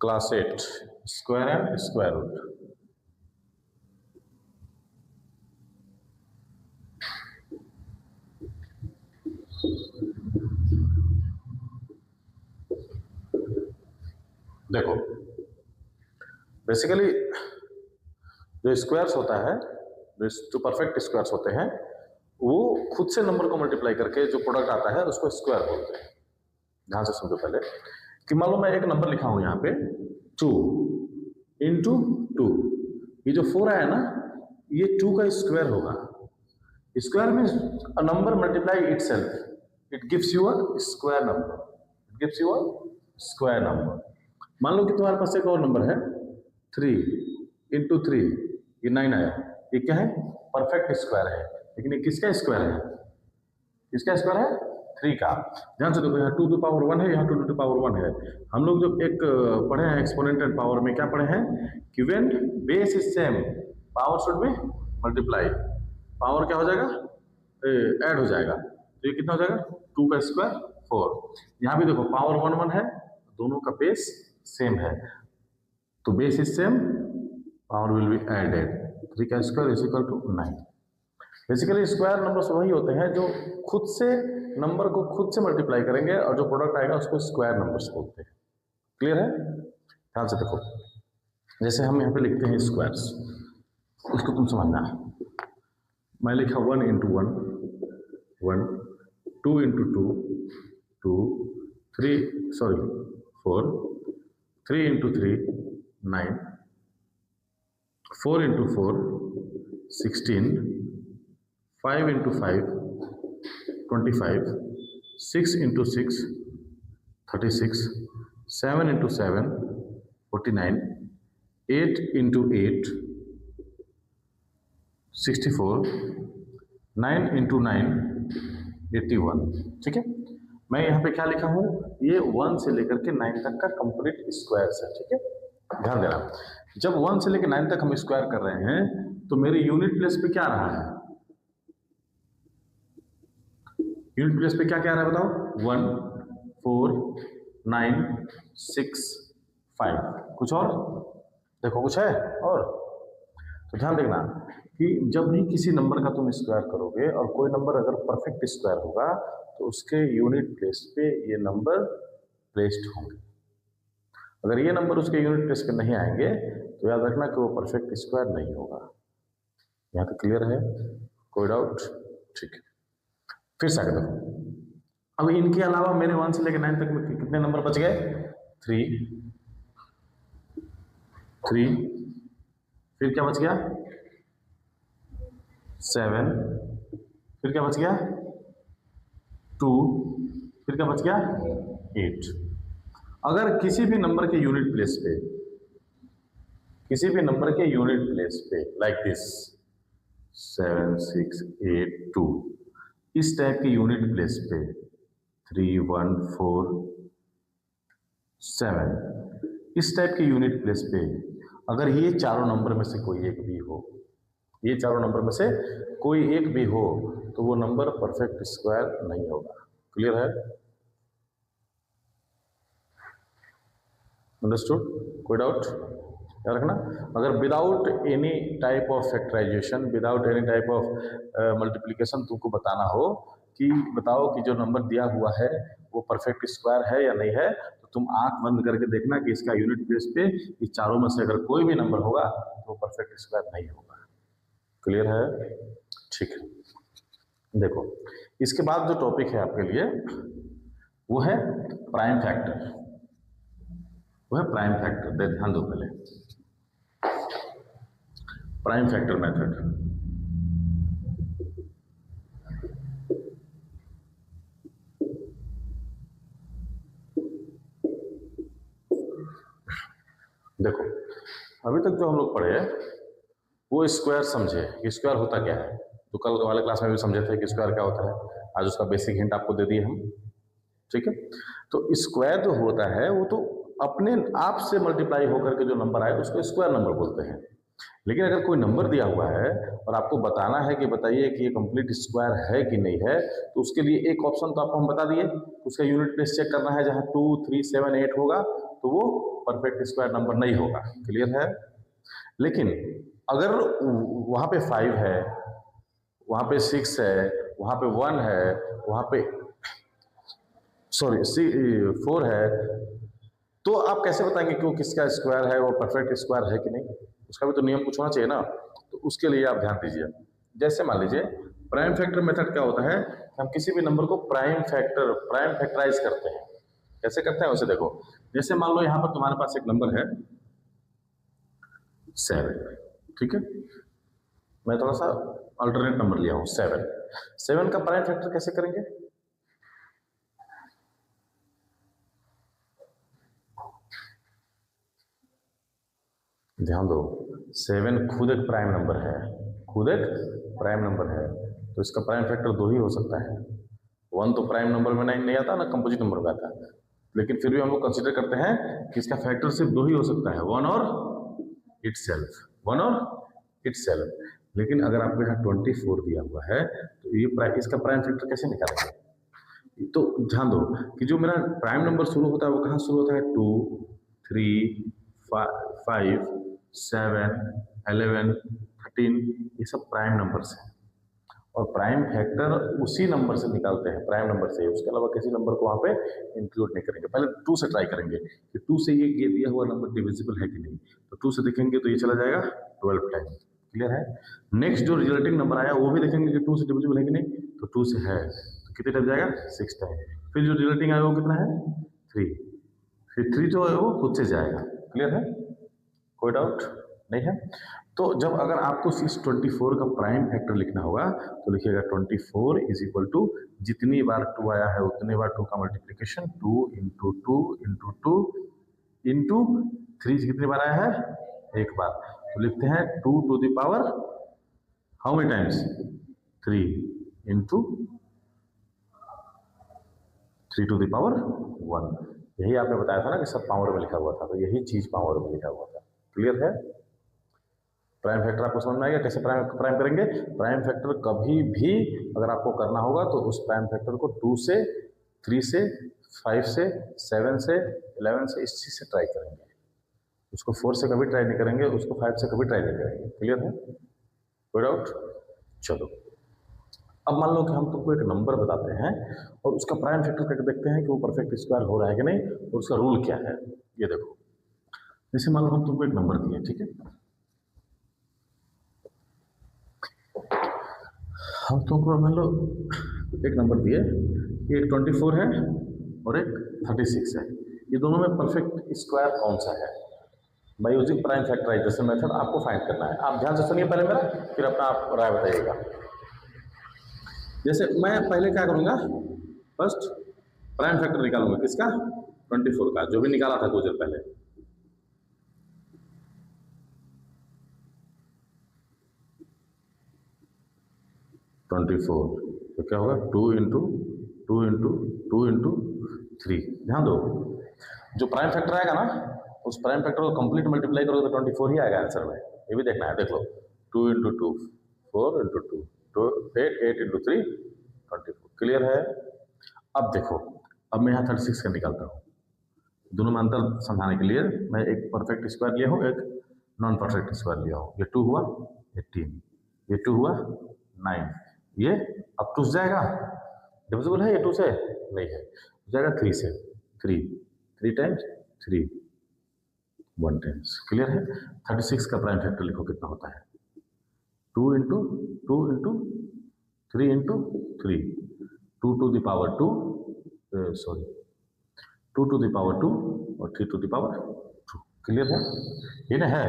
Class 8 square and square root. देखो basically जो squares होता है, जो परफेक्ट स्क्वायर्स होते हैं, वो खुद से नंबर को मल्टीप्लाई करके जो प्रोडक्ट आता है उसको स्क्वायर बोलते हैं। ध्यान से समझो पहले कि मान लो मैं एक नंबर लिखा हूं यहाँ पे 2 इंटू 2, ये जो 4 आया ना, ये 2 का स्क्वायर होगा। Square means a number multiply itself, it gives you a square number, it gives you a square number. मान लो कि तुम्हारे पास एक और नंबर है 3 इंटू 3, ये 9 आया, ये क्या है? परफेक्ट स्क्वायर है। लेकिन ये किसका स्क्वायर है? किसका स्क्वायर है? 3 का। ध्यान से देखो, यहाँ 2 टू पावर 1 है, यहाँ 2 टू पावर 1 है। हम लोग जो एक पढ़े हैं एक्सपोनेंट एंड पावर में, क्या पढ़े हैं कि when base is same power should be multiply. Power क्या हो जाएगा? ऐड हो जाएगा। तो ये कितना हो जाएगा? 2 का स्क्वायर 4। यहाँ भी देखो पावर 1 1 है, दोनों का बेस सेम है, तो base is same, power will be added. 3 का square is equal to 9। Basically square numbers वही होते हैं जो खुद से नंबर को खुद से मल्टीप्लाई करेंगे और जो प्रोडक्ट आएगा उसको स्क्वायर नंबर्स बोलते हैं। क्लियर है? ध्यान से देखो, जैसे हम यहाँ पे लिखते हैं स्क्वायर्स, उसको तुम समझना। मैं लिखा 1 into 1 1, 2 into 2 2, 4, 3 into 3 9, 4 into 4 16, 5 into 5 25, 6 into 6 36, 7 into 7 49, 8 into 8 64, 9 into 9 81। ठीक है, मैं यहाँ पे क्या लिखा हूँ? ये 1 से लेकर के 9 तक का कंप्लीट स्क्वायर्स है। ठीक है, ध्यान देना, जब 1 से लेकर 9 तक हम स्क्वायर कर रहे हैं तो मेरे यूनिट प्लेस पे क्या रहा है? यूनिट प्लेस पे क्या क्या रहा है बताओ? 1 4 9 6 5। कुछ और देखो, कुछ है और? तो ध्यान देखना कि जब भी किसी नंबर का तुम स्क्वायर करोगे और कोई नंबर अगर परफेक्ट स्क्वायर होगा तो उसके यूनिट प्लेस पे ये नंबर प्लेस्ड होंगे। अगर ये नंबर उसके यूनिट प्लेस पे नहीं आएंगे तो याद रखना कि वो परफेक्ट स्क्वायर नहीं होगा। यहाँ तक क्लियर है? कोई डाउट? ठीक है, फिर से आगे देखो। अब इनके अलावा मेरे 1 से लेकर 9 तक में कितने नंबर बच गए? 3, फिर क्या बच गया? 7, फिर क्या बच गया? 2, फिर क्या बच गया? 8। अगर किसी भी नंबर के यूनिट प्लेस पे, किसी भी नंबर के यूनिट प्लेस पे लाइक दिस 7 6 8 2, इस टाइप के यूनिट प्लेस पे 3 1 4 7, इस टाइप के यूनिट प्लेस पे अगर ये चारों नंबर में से कोई एक भी हो, ये चारों नंबर में से कोई एक भी हो तो वो नंबर परफेक्ट स्क्वायर नहीं होगा। क्लियर है? अंडरस्टूड? कोई डाउट? याद रखना, अगर without any type of factorization, without any type of multiplication तुमको बताना हो कि बताओ कि जो नंबर दिया हुआ है वो परफेक्ट स्क्वायर है या नहीं है, तो तुम आंख बंद करके देखना कि इसका यूनिट प्लेस पे इस चारों में से अगर कोई भी नंबर होगा तो वो परफेक्ट स्क्वायर नहीं होगा। क्लियर है? ठीक है, देखो इसके बाद जो टॉपिक है आपके लिए वो है प्राइम फैक्टर। वो है प्राइम फैक्टर। ध्यान दो पहले, प्राइम फैक्टर मेथड। देखो अभी तक जो हम लोग पढ़े वो स्क्वायर समझे कि स्क्वायर होता क्या है, तो कल वाले क्लास में भी समझे थे कि स्क्वायर क्या होता है। आज उसका बेसिक हिंट आपको दे दिए हम। ठीक है, तो स्क्वायर जो होता है वो तो अपने आप से मल्टीप्लाई होकर के जो नंबर आए उसको स्क्वायर नंबर बोलते हैं। लेकिन अगर कोई नंबर दिया हुआ है और आपको बताना है कि बताइए कि ये कंप्लीट स्क्वायर है कि नहीं है, तो उसके लिए एक ऑप्शन तो आपको हम बता दिए, उसका यूनिट प्लेस चेक करना है। जहाँ 2 3 7 8 होगा तो वो परफेक्ट स्क्वायर नंबर नहीं होगा। क्लियर है? लेकिन अगर वहां पे 5 है, वहां पे 6 है, वहां पे 1 है, वहां पे सॉरी 4 है, तो आप कैसे बताएंगे कि वो किसका स्क्वायर है, वो परफेक्ट स्क्वायर है कि नहीं? उसका भी तो नियम कुछ होना चाहिए ना। तो उसके लिए आप ध्यान दीजिए। जैसे मान लीजिए प्राइम फैक्टर मेथड क्या होता है कि हम किसी भी नंबर को प्राइम फैक्टराइज करते हैं। कैसे करते हैं उसे देखो। जैसे मान लो यहां पर तुम्हारे पास एक नंबर है 7, ठीक है, मैं थोड़ा सा अल्टरनेट नंबर लिया हूं 7 का प्राइम फैक्टर कैसे करेंगे? ध्यान दो, 7 खुद एक प्राइम नंबर है, खुद एक प्राइम नंबर है, तो इसका प्राइम फैक्टर 2 ही हो सकता है। 1 तो प्राइम नंबर में नहीं आता ना, कंपोजिट नंबर में आता है, लेकिन फिर भी हम लोग कंसिडर करते हैं कि इसका फैक्टर सिर्फ 2 ही हो सकता है, 1 और इटसेल्फ। लेकिन अगर आपको यहाँ 24 दिया हुआ है तो ये इसका प्राइम फैक्टर कैसे निकालेंगे? तो ध्यान दो कि जो मेरा प्राइम नंबर शुरू होता है वो कहाँ शुरू होता है? 2, 3, 5, 7, 11, 13, ये सब प्राइम नंबर्स हैं और प्राइम फैक्टर उसी नंबर से निकालते हैं, प्राइम नंबर से। उसके अलावा किसी नंबर को वहां पे इंक्लूड नहीं करेंगे। पहले 2 से ट्राई करेंगे कि 2 से ये दिया हुआ नंबर डिविजिबल है कि नहीं। तो 2 से देखेंगे तो ये चला जाएगा 12 टाइम। क्लियर है? नेक्स्ट जो रिजल्टिंग नंबर आया वो भी देखेंगे कि 2 से डिविजिबल है कि नहीं, तो 2 से है तो कितने टाइम जाएगा? 6 टाइम। फिर जो रिजल्टिंग आया वो कितना है? 3। फिर 3 जो है वो खुद से जाएगा। क्लियर है? कोई डाउट नहीं है? तो जब अगर आपको 624 का प्राइम फैक्टर लिखना होगा तो लिखिएगा 24 इज इक्वल टू जितनी बार 2 आया है उतने बार 2 का मल्टीप्लीकेशन, 2 इंटू 2 इंटू 2 इंटू 3 कितनी बार आया है? एक बार। तो लिखते हैं 2 to the power how many times? 3 into 3 to the power 1। यही आपने बताया था ना कि सब पावर में लिखा हुआ था, तो यही चीज पावर में लिखा हुआ था। क्लियर है? प्राइम फैक्टर आपको समझ में आएगा कैसे प्राइम करेंगे? प्राइम फैक्टर कभी भी अगर आपको करना होगा तो उस प्राइम फैक्टर को 2 से, 3 से, 5 से, 7 से, 11 से, इस चीज से ट्राई करेंगे। उसको 4 से कभी ट्राई नहीं करेंगे, उसको 5 से कभी ट्राई नहीं करेंगे। क्लियर है? कोई डाउट? चलो अब मान लो कि हम तुमको एक नंबर बताते हैं और उसका प्राइम फैक्टर करके देखते हैं कि वो परफेक्ट स्क्वायर हो रहा है कि नहीं और उसका रूल क्या है। ये देखो, जैसे मान लो हम तुमको एक नंबर दिए, ठीक है, हम तुमको मान लो एक नंबर दिए, एक 24 है और एक 36 है। ये दोनों में परफेक्ट स्क्वायर कौन सा है? By using prime factorization method आपको फाइंड करना है। आप ध्यान से सुनिए पहले मेरा, फिर अपना आप राय बताइएगा। जैसे मैं पहले क्या करूंगा, फर्स्ट प्राइम फैक्टर निकालूंगा किसका? 24 का, जो भी निकाला था कुछ देर पहले। तो क्या होगा? 2 इंटू 2 इंटू 2 इंटू 3। ध्यान दो, जो प्राइम फैक्टर आएगा ना उस प्राइम फैक्टर को कंप्लीट मल्टीप्लाई करोगे तो 24 ही आएगा आंसर में। ये भी देखना है, देख लो। 2 इंटू 2 4 इंटू 2 8 इंटू 3 24। क्लियर है? अब देखो, अब मैं यहाँ 36 का निकालता हूँ। दोनों में अंतर समझाने के लिए मैं एक परफेक्ट स्क्वायर लिया हूँ, एक नॉन परफेक्ट स्क्वायर लिया हूँ। ये 2 हुआ 18, ये 2 हुआ 9, ये अब 2 से जाएगा, डिविजिबल है ये 2 से? नहीं है, जाएगा 3 से। 3 टाइम्स 3 1 टाइम्स। क्लियर है? 36 का प्राइम फैक्टर लिखो कितना होता है? 2 into 2 into 3 into 3, 2 to the power 2, sorry 2 to the power 2 और 3 टू द पावर 2। क्लियर है? ये ना है।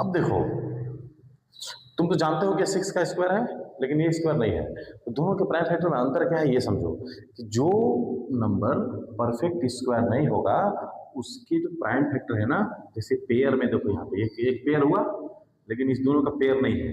अब देखो, तुम तो जानते हो कि 6 का स्क्वायर है लेकिन ये स्क्वायर नहीं है, तो दोनों के प्राइम फैक्टर में अंतर क्या है ये समझो कि जो नंबर परफेक्ट स्क्वायर नहीं होगा उसके जो प्राइम फैक्टर है ना, जैसे पेयर में देखो यहाँ पे एक पेयर हुआ लेकिन इस दोनों का पेयर नहीं है।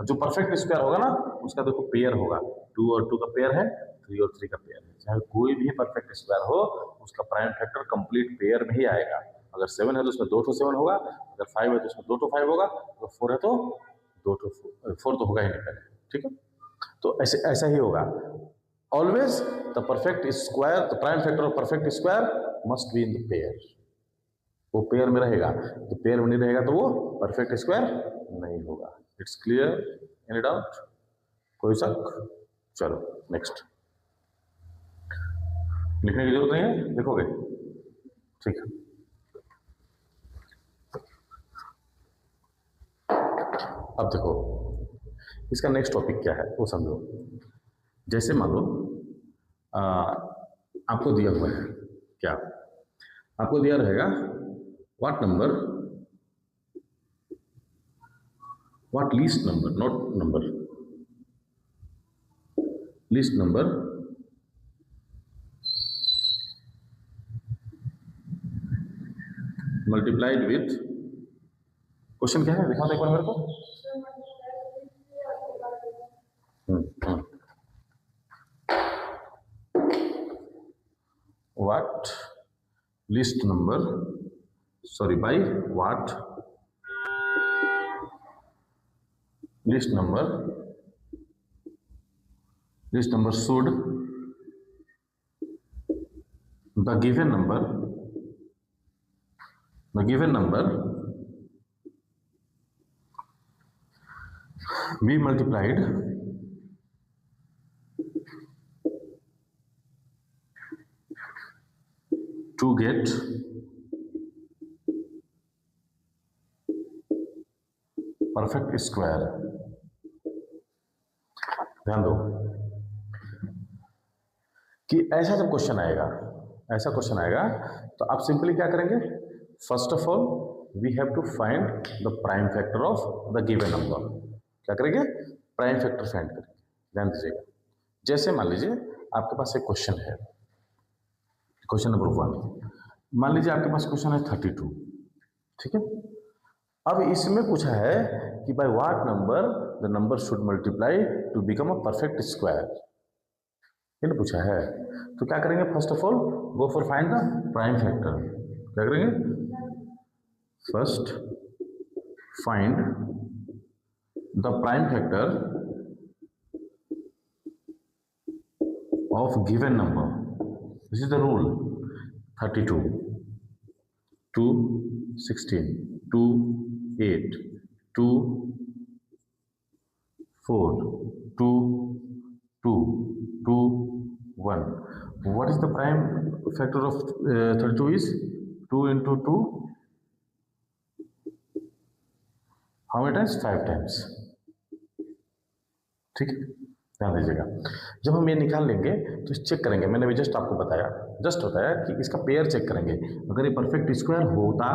जो परफेक्ट स्क्वायर होगा ना उसका देखो पेयर होगा, 2 और 2 का पेयर है, 3 और 3 का पेयर है। चाहे कोई भी परफेक्ट स्क्वायर हो उसका प्राइम फैक्टर कंप्लीट पेयर में ही आएगा। अगर 7 है तो उसमें 2 7 होगा, अगर 5 है तो उसमें 2 5 होगा, अगर 4 है तो 2 4 तो होगा ही नहीं पहले। ठीक है? तो ऐसा ही होगा always. The perfect square, the prime factor of perfect square must be in the pair. वो पेयर में रहेगा, तो पेयर में नहीं रहेगा तो वो परफेक्ट स्क्वायर नहीं होगा। It's clear? Any doubt? कोई शक? चलो नेक्स्ट। लिखने की जरूरत नहीं है, लिखोगे? ठीक है। अब देखो इसका नेक्स्ट टॉपिक क्या है वो समझो। जैसे मान लो आपको दिया हुआ है, क्या आपको दिया रहेगा what number, what least number, not number, least number multiplied with, question क्या है दिखा दो एक बार मेरे को। What least number, sorry, by what least number should the given number be multiplied to get perfect square. ध्यान दो कि ऐसा जब क्वेश्चन आएगा, ऐसा क्वेश्चन आएगा तो आप सिंपली क्या करेंगे, first of all we have to find the prime factor of the given number. क्या करेंगे? प्राइम फैक्टर फाइंड करेंगे। ध्यान दीजिएगा, जैसे मान लीजिए आपके पास एक क्वेश्चन है, क्वेश्चन नंबर 1, मान लीजिए आपके पास क्वेश्चन है 32, ठीक है। अब इसमें पूछा है कि by what number the number should multiply two become a perfect square, ये पूछा है। तो क्या करेंगे, first of all go for find the prime factor. क्या करेंगे? First find the prime factor of given number, this is the rule. 32, 2, 16, 2, 8, 2, 4, 2, 2, 2, 1. What is the prime factor of 32 is 2 into 2. How many times? 5 times. ठीक है, ध्यान दीजिएगा। जब हम ये निकाल लेंगे तो चेक करेंगे, मैंने भी जस्ट आपको बताया कि इसका पेयर चेक करेंगे। अगर ये परफेक्ट स्क्वायर होता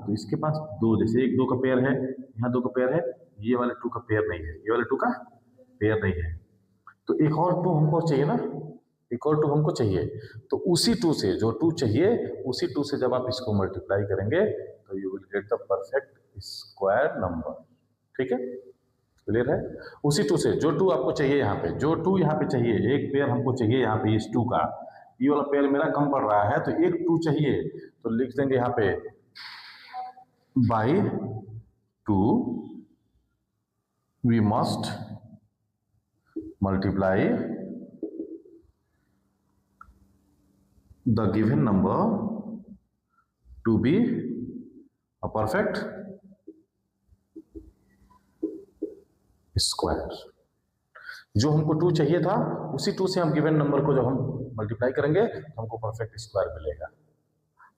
तो इसके पास 2, जैसे 1 2 का पेयर है, यहाँ 2 का पेयर है, ये वाले 2 का पेयर नहीं है, ये वाले 2 का पेयर नहीं है, तो एक और 2 हमको चाहिए ना, एक और 2 हमको चाहिए। तो उसी 2 से, जो 2 चाहिए, उसी 2 से जब आप इसको मल्टीप्लाई करेंगे तो you will get the perfect square number. ठीक है, क्लियर है? उसी 2 से, जो 2 आपको चाहिए यहाँ पे, जो 2 यहाँ पे चाहिए, एक पेयर हमको चाहिए यहाँ पे इस 2 का, ये वाला पेयर मेरा कम पड़ रहा है, तो एक 2 चाहिए, तो लिख देंगे यहाँ पे by 2 we must multiply the given number to be a perfect square. जो हमको 2 चाहिए था, उसी 2 से हम गिवन नंबर को जब हम मल्टीप्लाई करेंगे तो हमको परफेक्ट स्क्वायर मिलेगा।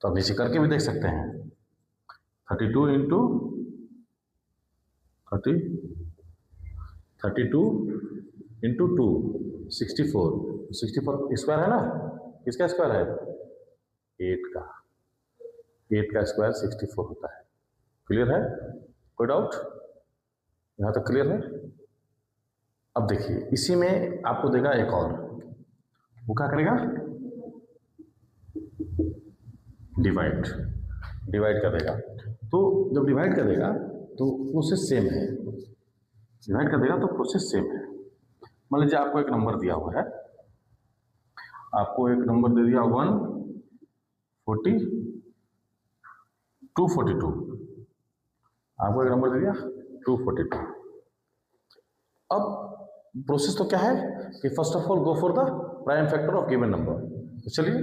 तो अब नीचे करके भी देख सकते हैं, 32 इंटू 32 इंटू 2 64, 64 स्क्वायर है ना, किसका स्क्वायर है? 8 का, 8 का स्क्वायर 64 होता है। क्लियर है? कोई डाउट? यहाँ तक क्लियर है? अब देखिए, इसी में आपको देगा एक और, वो क्या करेगा? डिवाइड कर देगा। तो जब डिवाइड कर देगा तो प्रोसेस सेम है, डिवाइड कर देगा तो प्रोसेस सेम है। मान लीजिए आपको एक नंबर दिया हुआ है, आपको एक नंबर दे दिया 242, आपको एक नंबर दे दिया 242। अब प्रोसेस तो क्या है कि first of all go for the prime factor of given number. तो चलिए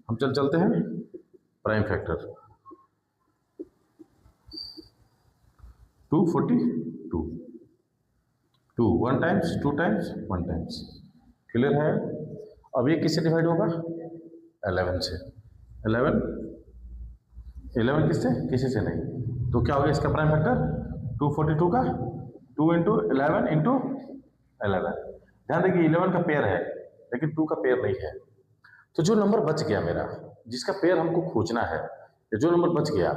हम चलते हैं prime factor. 242, 2 1 times 2 times 1 times. Clear है? अब ये किससे डिवाइड होगा? 11 से। 11 किससे? किसी से नहीं। तो क्या हो गया इसका प्राइम फैक्टर? 242 का 2 इंटू 11 इंटू 11। ध्यान देखिए 11 का पेयर है लेकिन 2 का पेयर नहीं है। तो जो नंबर बच गया मेरा, जिसका पेयर हमको खोजना है, जो नंबर बच गया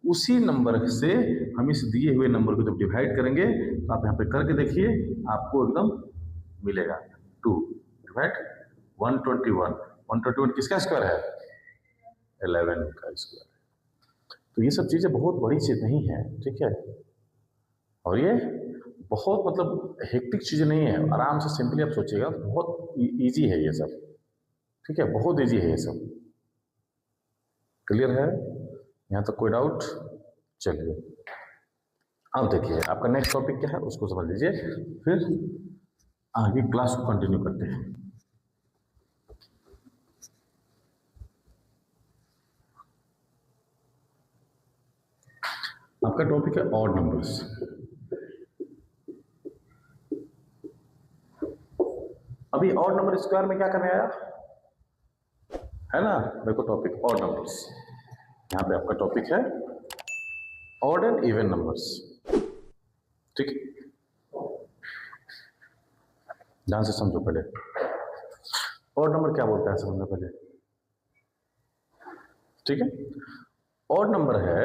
उसी नंबर से हम इस दिए हुए नंबर को जब डिवाइड करेंगे तो आप यहाँ पे करके देखिए, आपको एकदम मिलेगा 2 डिवाइड 121 किसका स्क्वायर है? 11 का स्क्वायर। तो ये सब चीजें बहुत बड़ी चीज नहीं है, ठीक है? और ये बहुत मतलब हेक्टिक चीजें नहीं है, आराम से सिंपली आप सोचिएगा, बहुत इजी है ये सब, ठीक है? बहुत इजी है ये सब। क्लियर है? यहाँ तक कोई डाउट? चलिए अब देखिए आपका नेक्स्ट टॉपिक क्या है उसको समझ लीजिए, फिर आगे क्लास को कंटिन्यू करते हैं। आपका टॉपिक है ऑड नंबर्स। अभी ऑड नंबर स्क्वायर में क्या करने आया है ना? देखो टॉपिक ऑड नंबर्स, यहाँ पे आपका टॉपिक है ऑड एंड इवन नंबर्स, ठीक है? ध्यान से समझो पहले ऑड नंबर क्या बोलता है, समझो पहले, ठीक है? ऑड नंबर है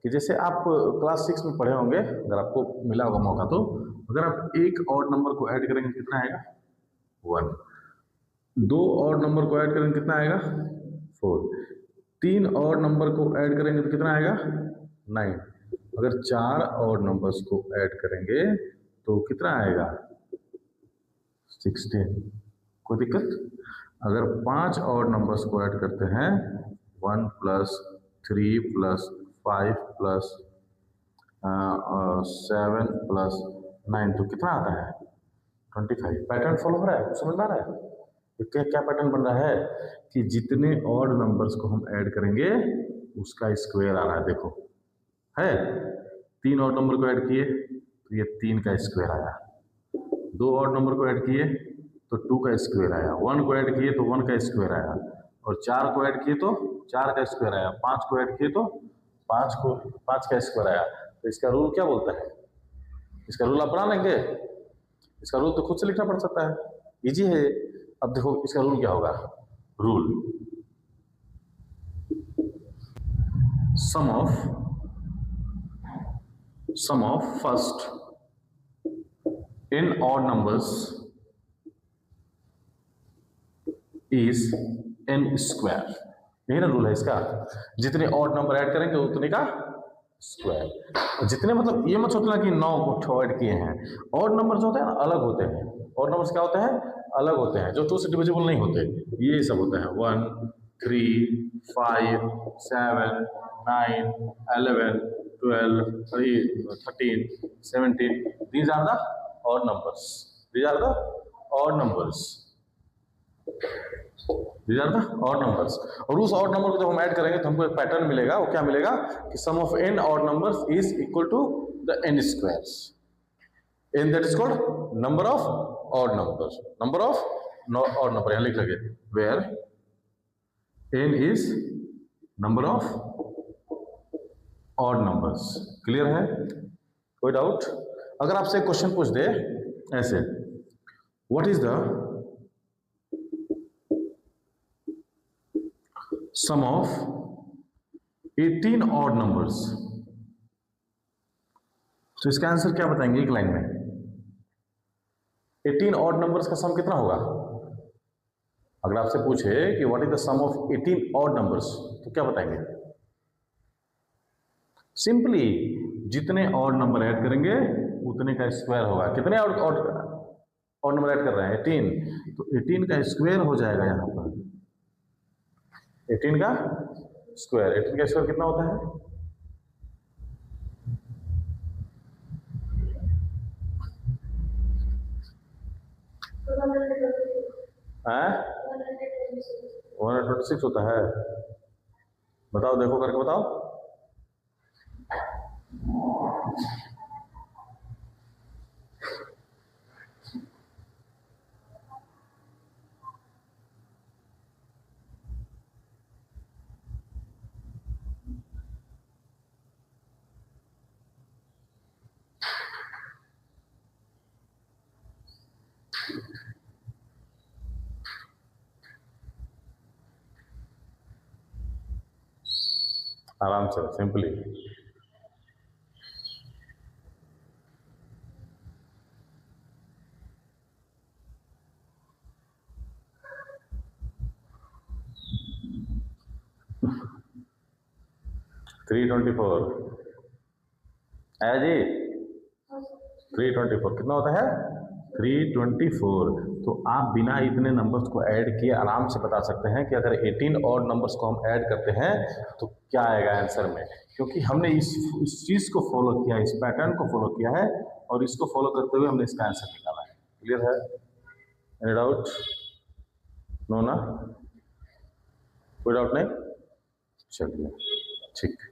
कि जैसे आप क्लास 6 में पढ़े होंगे, अगर आपको मिला होगा मौका, तो अगर आप एक ऑड नंबर को ऐड करेंगे कितना आएगा? 1। 2 ऑड नंबर को ऐड करेंगे कितना आएगा? 4। 3 ऑड नंबर को ऐड करेंगे तो कितना आएगा? 9। अगर 4 ऑड नंबर्स को ऐड करेंगे तो कितना आएगा? 16। कोई दिक्कत? अगर 5 ऑड नंबर्स को ऐड करते हैं 1 प्लस 3 प्लस 5 प्लस 7 प्लस 9 तो कितना आता है? 25। पैटर्न फॉलो हो रहा है? समझ में आ रहा है? क्या क्या पैटर्न बन रहा है कि जितने ऑड नंबर्स को हम ऐड करेंगे उसका स्क्वायर आ रहा है। देखो है 3 ऑड नंबर को ऐड किए तो ये 3 का स्क्वायर आया, 2 ऑड नंबर को ऐड किए तो 2 का स्क्वायर आया, 1 को ऐड किए तो 1 का स्क्वायर आया, और 4 को ऐड किए तो 4 का स्क्वायर आया, 5 को ऐड किए तो 5 का स्क्वायर आया। तो इसका रूल क्या बोलता है? इसका रूल आप बना लेंगे? इसका रूल तो खुद से लिखना पड़ सकता है, इजी है। अब देखो इसका रूल क्या होगा? Rule sum of first in odd numbers is n square। यही ना रूल है इसका, जितने ऑड नंबर ऐड करेंगे उतने का स्क्वायर। जितने मतलब ये मत सोचना कि 9 को ऐड किए हैं, ऑड नंबर जो होते हैं ना अलग होते हैं। ऑड नंबर्स क्या होते हैं? अलग होते हैं, जो 2 से डिविजिबल नहीं होते, ये सब होते हैं 1 3 5 7 9 11 12 13 17। These are the odd numbers. These are the odd numbers. These are the odd numbers. और उस ऑड नंबर को जब हम ऐड करेंगे तो हमको एक पैटर्न मिलेगा। वो क्या मिलेगा कि sum of n odd numbers is equal to the n squares, and that is called number of odd numbers। number of odd number यहाँ लिख लगे, where n is number of odd numbers। Clear है? कोई doubt? अगर आपसे एक question पूछ दे ऐसे, what is the sum of 18 odd numbers, तो इसका आंसर क्या बताएंगे एक लाइन में? 18 ऑड नंबर्स का सम कितना होगा? अगर आपसे पूछे कि what is the sum of 18 odd numbers तो क्या बताएंगे? सिंपली जितने ऑड नंबर ऐड करेंगे उतने का स्क्वायर होगा। कितने ऑड नंबर ऐड कर रहे हैं? 18, तो 18 का स्क्वायर हो जाएगा यहाँ पर। 18 का स्क्वायर, 18 का स्क्वायर कितना होता है? हाँ 126 होता है। बताओ, देखो करके बताओ। आराम से सिंपली। थ्री 24 आया जी। 324 कितना होता है? 324। तो आप बिना इतने नंबर्स को ऐड किए आराम से बता सकते हैं कि अगर 18 और नंबर्स को हम ऐड करते हैं तो क्या आएगा आंसर में, क्योंकि हमने इस चीज को फॉलो किया, इस पैटर्न को फॉलो किया है और इसको फॉलो करते हुए हमने इसका आंसर निकाला है। क्लियर है? Any doubt? नो ना? कोई डाउट नहीं? चलिए ठीक।